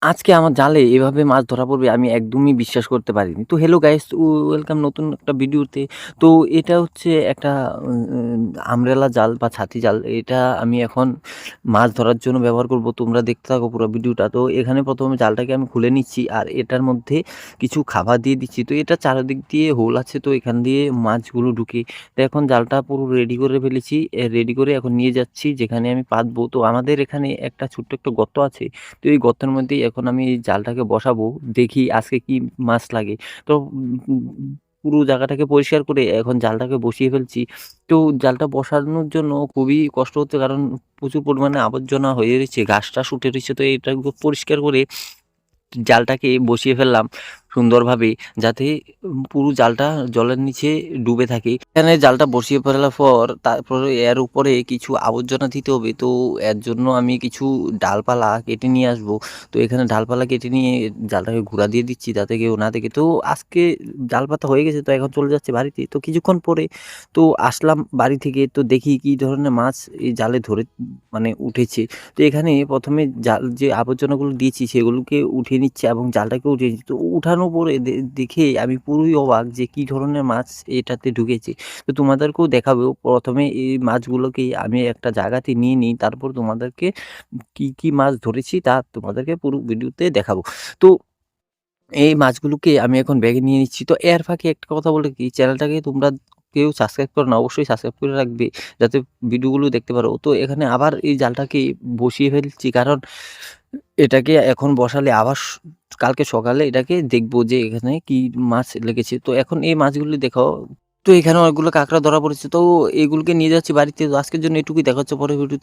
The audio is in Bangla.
আজকে আমার জালে এভাবে মাছ ধরা পড়বে আমি একদমই বিশ্বাস করতে পারিনি। তো হ্যালো গাইস, ওয়েলকাম নতুন একটা ভিডিওতে। তো এটা হচ্ছে একটা আমব্রেলা জাল বা ছাতি জাল। এটা আমি এখন মাছ ধরার জন্য ব্যবহার করব। তোমরা দেখতে থাকো পুরো ভিডিওটা। তো এখানে ১ম এ জালটাকে আমি খুলে নিচ্ছি আর এটার মধ্যে কিছু খাবার দিয়ে দিচ্ছি। তো এটা চারদিক দিয়ে হোল আছে, তো এখান দিয়ে মাছগুলো ঢুকে। তো এখন জালটা পুরো রেডি করে ফেলেছি। রেডি করে এখন নিয়ে যাচ্ছি যেখানে আমি পাতবো। তো আমাদের এখানে একটা ছোট্ট একটা গর্ত আছে। তো এই গর্তের মধ্যেই এখন আমি জালটাকে বসাবো। দেখি আজকে কি মাছ লাগে। তো পুরো জায়গাটাকে পরিষ্কার করে এখন জালটাকে বসিয়ে ফেলছি। তো জালটা বসানোর জন্য খুবই কষ্ট হচ্ছে, কারণ প্রচুর পরিমাণে আবর্জনা হয়ে রয়েছে, ঘাস-টাস উঠে রয়েছে। তো এটাকে পরিষ্কার করে জালটাকে বসিয়ে ফেললাম সুন্দরভাবে, যাতে পুরো জালটা জলের নিচে ডুবে থাকে। এখানে জালটা বসিয়ে ফেলার পর তারপরে এর উপরে কিছু আবর্জনা দিতে হবে। তো এর জন্য আমি কিছু ডালপালা কেটে নিয়ে আসবো। তো এখানে ডালপালা কেটে নিয়ে জালটাকে ঘুরা দিয়ে দিচ্ছি যাতে কেউ না দেখে। তো আজকে জাল পাতা হয়ে গেছে, তো এখন চলে যাচ্ছি বাড়িতে। তো কিছুক্ষণ পরে তো আসলাম বাড়ি থেকে, তো দেখি কি ধরনের মাছ এই জালে ধরে মানে উঠেছে। তো এখানে ১ম এ জাল যে আবর্জনাগুলো দিয়েছি সেগুলোকে উঠিয়ে নিচ্ছি এবং জালটাকে উঠিয়ে নিচ্ছি। তো উঠানোর পরে দেখে আমি পুরোই অবাক যে কি ধরনের মাছ এটাতে ঢুকেছে। তো তোমাদেরকেও দেখাবো। ১ম এ এই মাছগুলোকে আমি একটা জায়গাতে নিয়ে নিই। তারপর তোমাদেরকে কি মাছ ধরেছি তা তোমাদেরকে পুরো ভিডিওতে দেখাবো। তো এই মাছগুলোকে আমি এখন ব্যাগে নিয়ে নিচ্ছি। তো এর ফাঁকে একটা কথা বলে রাখি, চ্যানেলটাকে তোমরা কেউ সাবস্ক্রাইব করো না, অবশ্যই সাবস্ক্রাইব করে রাখবে যাতে ভিডিওগুলো দেখতে পারো। তো এখানে আবার এই জালটাকে বসিয়ে ফেলছি, কারণ এটাকে এখন বসালে আবার কালকে সকালে এটাকে দেখবো যে এখানে কি মাছ লেগেছে। তো এখন এই মাছগুলি দেখাও। তো এখানে অনেকগুলো কাঁকড়া ধরা পড়েছে। তো এগুলোকে নিয়ে যাচ্ছি বাড়িতে। তো আজকের জন্য এটুকুই। দেখা হচ্ছে পরের ভিডিওতে।